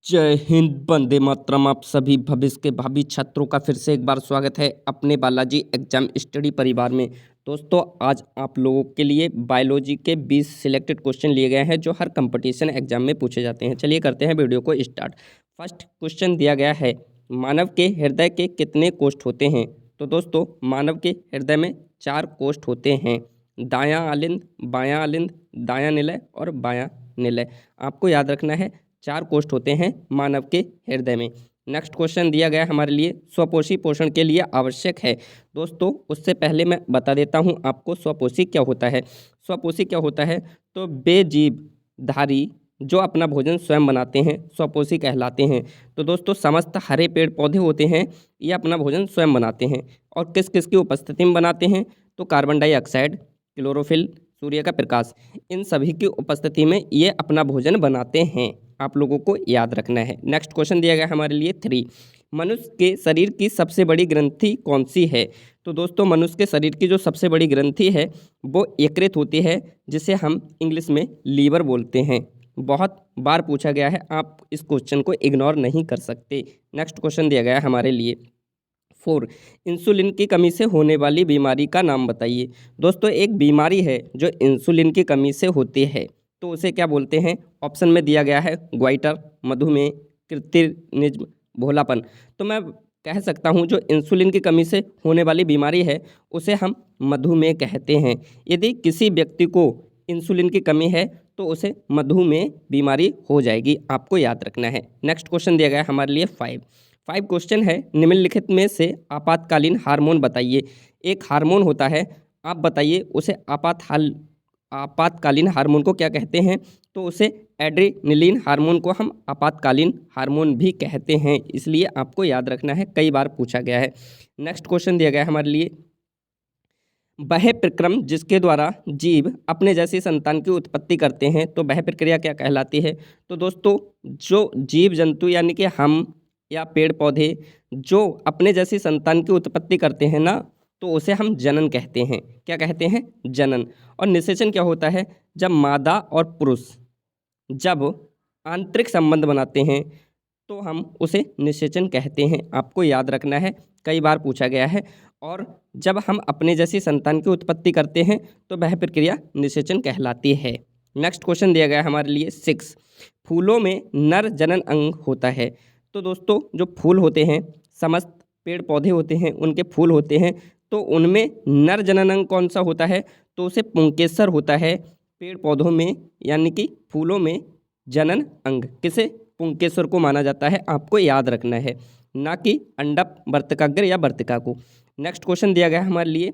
जय हिंद, वंदे मातरम। आप सभी भविष्य के भावी छात्रों का फिर से एक बार स्वागत है अपने बालाजी एग्जाम स्टडी परिवार में। दोस्तों, आज आप लोगों के लिए बायोलॉजी के 20 सिलेक्टेड क्वेश्चन लिए गए हैं जो हर कंपटीशन एग्जाम में पूछे जाते हैं। चलिए करते हैं वीडियो को स्टार्ट। फर्स्ट क्वेश्चन दिया गया है, मानव के हृदय के कितने कोष्ठ होते हैं? तो दोस्तों, मानव के हृदय में 4 कोष्ठ होते हैं, दायां आलिंद, बायां आलिंद, दायां निलय और बायां निलय। आपको याद रखना है 4 कोष्ठ होते हैं मानव के हृदय में। नेक्स्ट क्वेश्चन दिया गया हमारे लिए, स्वपोषी पोषण के लिए आवश्यक है। दोस्तों, उससे पहले मैं बता देता हूं आपको स्वपोषी क्या होता है। स्वपोषी क्या होता है? तो बेजीवधारी जो अपना भोजन स्वयं बनाते हैं स्वपोषी कहलाते हैं। तो दोस्तों, समस्त हरे पेड़ पौधे होते हैं ये अपना भोजन स्वयं बनाते हैं। और किस किस की उपस्थिति में बनाते हैं? तो कार्बन डाइऑक्साइड, क्लोरोफिल, सूर्य का प्रकाश, इन सभी की उपस्थिति में ये अपना भोजन बनाते हैं। आप लोगों को याद रखना है। नेक्स्ट क्वेश्चन दिया गया हमारे लिए 3, मनुष्य के शरीर की सबसे बड़ी ग्रंथि कौन सी है? तो दोस्तों, मनुष्य के शरीर की जो सबसे बड़ी ग्रंथि है वो यकृत होती है, जिसे हम इंग्लिश में लीवर बोलते हैं। बहुत बार पूछा गया है, आप इस क्वेश्चन को इग्नोर नहीं कर सकते। नेक्स्ट क्वेश्चन दिया गया है हमारे लिए 4, इंसुलिन की कमी से होने वाली बीमारी का नाम बताइए। दोस्तों, एक बीमारी है जो इंसुलिन की कमी से होती है, तो उसे क्या बोलते हैं? ऑप्शन में दिया गया है ग्वाइटर, मधुमेह, कृत्रिनिज्म, भोलापन। तो मैं कह सकता हूं जो इंसुलिन की कमी से होने वाली बीमारी है उसे हम मधुमेह कहते हैं। यदि किसी व्यक्ति को इंसुलिन की कमी है तो उसे मधुमेह बीमारी हो जाएगी। आपको याद रखना है। नेक्स्ट क्वेश्चन दिया गया है हमारे लिए 5 क्वेश्चन है, निम्नलिखित में से आपातकालीन हार्मोन बताइए। एक हार्मोन होता है, आप बताइए उसे आपातकालीन हार्मोन को क्या कहते हैं? तो उसे एड्रेनलिन हार्मोन को हम आपातकालीन हार्मोन भी कहते हैं, इसलिए आपको याद रखना है, कई बार पूछा गया है। नेक्स्ट क्वेश्चन दिया गया है हमारे लिए, वह प्रक्रम जिसके द्वारा जीव अपने जैसी संतान की उत्पत्ति करते हैं, तो वह प्रक्रिया क्या कहलाती है? तो दोस्तों, जो जीव जंतु यानी कि हम या पेड़ पौधे जो अपने जैसी संतान की उत्पत्ति करते हैं ना, तो उसे हम जनन कहते हैं। क्या कहते हैं? जनन। और निषेचन क्या होता है? जब मादा और पुरुष जब आंतरिक संबंध बनाते हैं तो हम उसे निषेचन कहते हैं। आपको याद रखना है, कई बार पूछा गया है। और जब हम अपने जैसी संतान की उत्पत्ति करते हैं तो वह प्रक्रिया निषेचन कहलाती है। नेक्स्ट क्वेश्चन दिया गया है हमारे लिए 6, फूलों में नर जनन अंग होता है। तो दोस्तों, जो फूल होते हैं, समस्त पेड़ पौधे होते हैं, उनके फूल होते हैं, तो उनमें नर जनन अंग कौन सा होता है? तो उसे पुंकेसर होता है। पेड़ पौधों में यानी कि फूलों में जनन अंग किसे? पुंकेसर को माना जाता है। आपको याद रखना है, ना कि अंडप, वर्तिकाग्र या वर्तिका को। नेक्स्ट क्वेश्चन दिया गया है हमारे लिए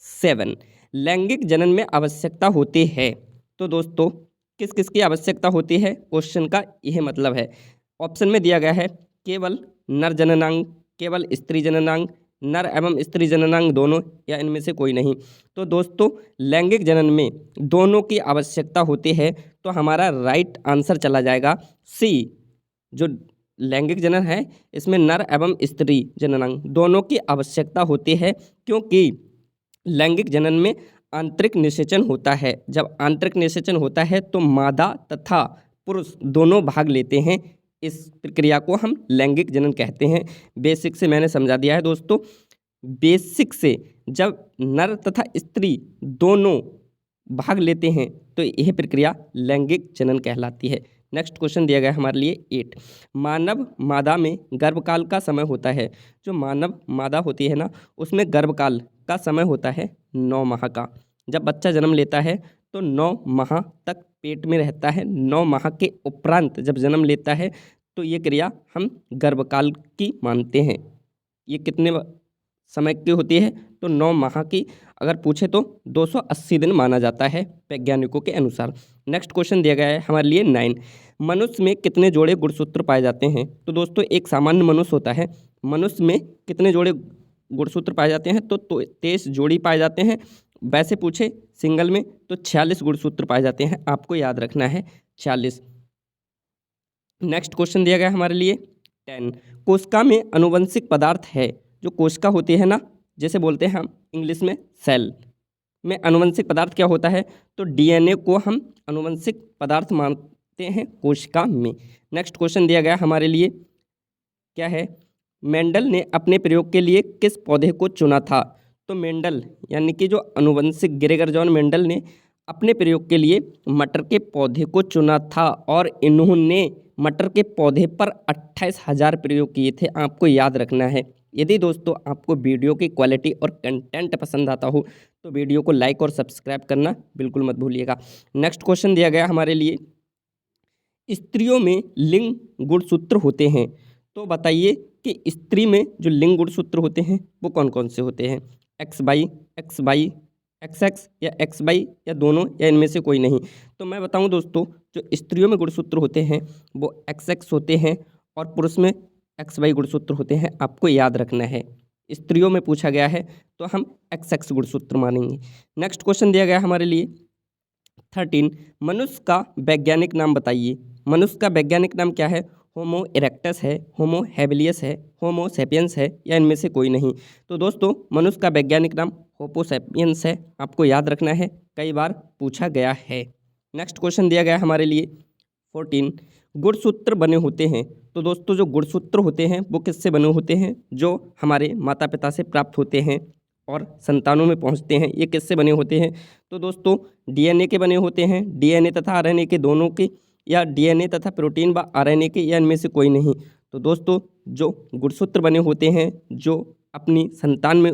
7, लैंगिक जनन में आवश्यकता होती है। तो दोस्तों, किस किस की आवश्यकता होती है? क्वेश्चन का यह मतलब है। ऑप्शन में दिया गया है केवल नर जननांग, केवल स्त्री जननांग, नर एवं स्त्री जननांग दोनों, या इनमें से कोई नहीं। तो दोस्तों, लैंगिक जनन में दोनों की आवश्यकता होती है, तो हमारा राइट आंसर चला जाएगा सी। जो लैंगिक जनन है इसमें नर एवं स्त्री जननांग दोनों की आवश्यकता होती है, क्योंकि लैंगिक जनन में आंतरिक निषेचन होता है। जब आंतरिक निषेचन होता है तो मादा तथा पुरुष दोनों भाग लेते हैं। इस प्रक्रिया को हम लैंगिक जनन कहते हैं। बेसिक से मैंने समझा दिया है दोस्तों। बेसिक से जब नर तथा स्त्री दोनों भाग लेते हैं तो यह प्रक्रिया लैंगिक जनन कहलाती है। नेक्स्ट क्वेश्चन दिया गया है हमारे लिए 8, मानव मादा में गर्भकाल का समय होता है। जो मानव मादा होती है ना, उसमें गर्भकाल का समय होता है 9 माह का। जब बच्चा जन्म लेता है तो 9 माह तक पेट में रहता है। 9 माह के उपरांत जब जन्म लेता है तो ये क्रिया हम गर्भकाल की मानते हैं। ये कितने समय की होती है? तो 9 माह की। अगर पूछे तो 280 दिन माना जाता है वैज्ञानिकों के अनुसार। नेक्स्ट क्वेश्चन दिया गया है हमारे लिए 9, मनुष्य में कितने जोड़े गुणसूत्र पाए जाते हैं? तो दोस्तों, एक सामान्य मनुष्य होता है, मनुष्य में कितने जोड़े गुणसूत्र पाए जाते हैं? तो 23 जोड़ी पाए जाते हैं। वैसे पूछे सिंगल में तो 46 गुणसूत्र पाए जाते हैं। आपको याद रखना है 46। नेक्स्ट क्वेश्चन दिया गया हमारे लिए 10, कोशिका में अनुवंशिक पदार्थ है। जो कोशिका होती है ना, जैसे बोलते हैं हम इंग्लिश में सेल में अनुवंशिक पदार्थ क्या होता है? तो डीएनए को हम अनुवंशिक पदार्थ हैं कोशिका में। नेक्स्ट क्वेश्चन दिया गया हमारे लिए, क्या है, मेंडल ने अपने प्रयोग के लिए किस पौधे को चुना था? तो मेंडल यानी कि जो अनुवंशिक ग्रेगर जॉन मेंडल ने अपने प्रयोग के लिए मटर के पौधे को चुना था और इन्होंने मटर के पौधे पर 28,000 प्रयोग किए थे। आपको याद रखना है। यदि दोस्तों आपको वीडियो की क्वालिटी और कंटेंट पसंद आता हो तो वीडियो को लाइक और सब्सक्राइब करना बिल्कुल मत भूलिएगा। नेक्स्ट क्वेश्चन दिया गया हमारे लिए, स्त्रियों में लिंग गुणसूत्र होते हैं, तो बताइए कि स्त्री में जो लिंग गुणसूत्र होते हैं वो कौन कौन से होते हैं? X by, x by, x x या एक्स बाई या दोनों या इनमें से कोई नहीं? तो मैं बताऊं दोस्तों, जो स्त्रियों में गुणसूत्र होते हैं वो एक्स एक्स होते हैं और पुरुष में एक्स बाई गुणसूत्र होते हैं। आपको याद रखना है, स्त्रियों में पूछा गया है तो हम एक्स एक्स गुणसूत्र मानेंगे। नेक्स्ट क्वेश्चन दिया गया हमारे लिए 13, मनुष्य का वैज्ञानिक नाम बताइए। मनुष्य का वैज्ञानिक नाम क्या है? होमो इरेक्टस है, होमो हैबिलियस है, होमो सैपियंस है या इनमें से कोई नहीं? तो दोस्तों मनुष्य का वैज्ञानिक नाम होमो सैपियंस है। आपको याद रखना है, कई बार पूछा गया है। नेक्स्ट क्वेश्चन दिया गया हमारे लिए 14, गुणसूत्र बने होते हैं। तो दोस्तों जो गुणसूत्र होते हैं वो किससे बने होते हैं? जो हमारे माता पिता से प्राप्त होते हैं और संतानों में पहुंचते हैं, ये किससे बने होते हैं? तो दोस्तों डीएनए के बने होते हैं, डीएनए तथा आरएनए के दोनों के, या डीएनए तथा प्रोटीन व आरएनए के, या इनमें से कोई नहीं? तो दोस्तों जो गुणसूत्र बने होते हैं जो अपनी संतान में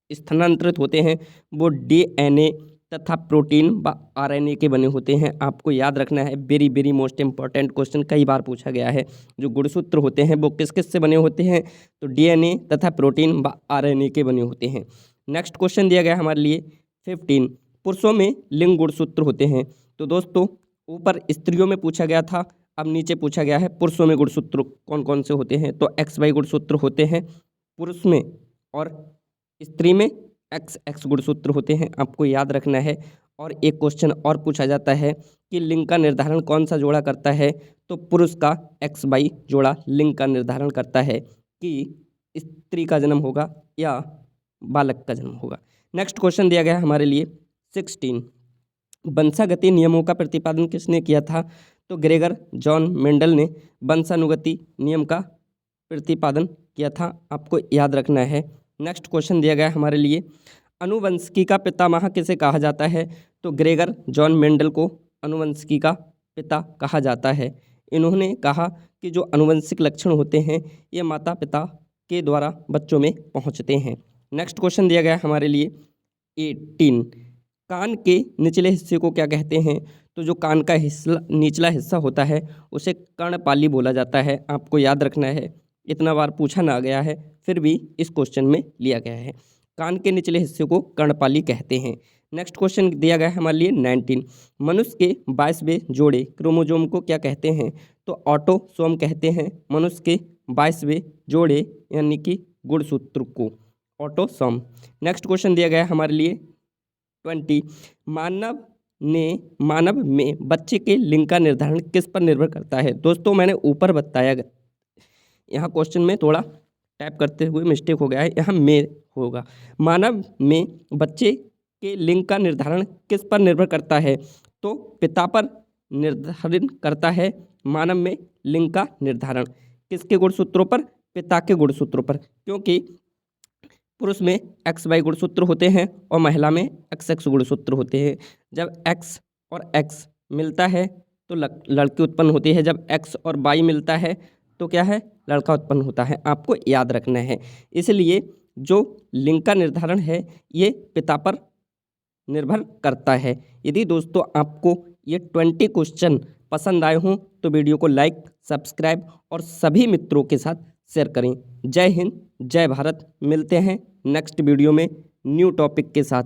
स्थानांतरित होते हैं वो डीएनए तथा प्रोटीन व आरएनए के बने होते हैं। आपको याद रखना है, very very most important question, कई बार पूछा गया है। जो गुणसूत्र होते हैं वो किस किस से बने होते हैं? तो डीएनए तथा प्रोटीन व आरएनए के बने होते हैं। नेक्स्ट क्वेश्चन दिया गया हमारे लिए 15, पुरुषों में लिंग गुणसूत्र होते हैं। तो दोस्तों ऊपर स्त्रियों में पूछा गया था, अब नीचे पूछा गया है पुरुषों में गुणसूत्र कौन कौन से होते हैं? तो एक्स वाई गुणसूत्र होते हैं पुरुष में और स्त्री में एक्स एक्स गुणसूत्र होते हैं। आपको याद रखना है। और एक क्वेश्चन और पूछा जाता है कि लिंग का निर्धारण कौन सा जोड़ा करता है? तो पुरुष का एक्स वाई जोड़ा लिंग का निर्धारण करता है कि स्त्री का जन्म होगा या बालक का जन्म होगा। नेक्स्ट क्वेश्चन दिया गया हमारे लिए 16, वंशागति नियमों का प्रतिपादन किसने किया था? तो ग्रेगर जॉन मेंडल ने वंशानुगति नियम का प्रतिपादन किया था। आपको याद रखना है। नेक्स्ट क्वेश्चन दिया गया हमारे लिए, आनुवंशिकी का पितामह किसे कहा जाता है? तो ग्रेगर जॉन मेंडल को आनुवंशिकी का पिता कहा जाता है। इन्होंने कहा कि जो आनुवंशिक लक्षण होते हैं ये माता पिता के द्वारा बच्चों में पहुंचते हैं। नेक्स्ट क्वेश्चन दिया गया हमारे लिए 18, कान के निचले हिस्से को क्या कहते हैं? तो जो कान का हिस्सा, निचला हिस्सा होता है उसे कर्णपाली बोला जाता है। आपको याद रखना है, इतना बार पूछा ना गया है फिर भी इस क्वेश्चन में लिया गया है। कान के निचले हिस्से को कर्णपाली कहते हैं। नेक्स्ट क्वेश्चन दिया गया है हमारे लिए 19, मनुष्य के 22वें जोड़े क्रोमोजोम को क्या कहते हैं? तो ऑटोसोम कहते हैं। मनुष्य के 22वें जोड़े यानी कि गुणसूत्र को ऑटोसोम। नेक्स्ट क्वेश्चन दिया गया है हमारे लिए 20, मानव में बच्चे के लिंग का निर्धारण किस पर निर्भर करता है? दोस्तों मैंने ऊपर बताया, यहाँ क्वेश्चन में थोड़ा टाइप करते हुए मिस्टेक हो गया है, यहाँ में होगा। मानव में बच्चे के लिंग का निर्धारण किस पर निर्भर करता है? तो पिता पर निर्धारित करता है मानव में लिंग का निर्धारण। किसके गुणसूत्रों पर? पिता के गुणसूत्रों पर, क्योंकि पुरुष में एक्स वाई गुणसूत्र होते हैं और महिला में एक्स एक्स गुणसूत्र होते हैं। जब एक्स और एक्स मिलता है तो लड़की उत्पन्न होती है, जब एक्स और वाई मिलता है तो क्या है? लड़का उत्पन्न होता है। आपको याद रखना है। इसलिए जो लिंग का निर्धारण है ये पिता पर निर्भर करता है। यदि दोस्तों आपको ये 20 क्वेश्चन पसंद आए हों तो वीडियो को लाइक, सब्सक्राइब और सभी मित्रों के साथ शेयर करें। जय हिंद, जय भारत। मिलते हैं नेक्स्ट वीडियो में न्यू टॉपिक के साथ।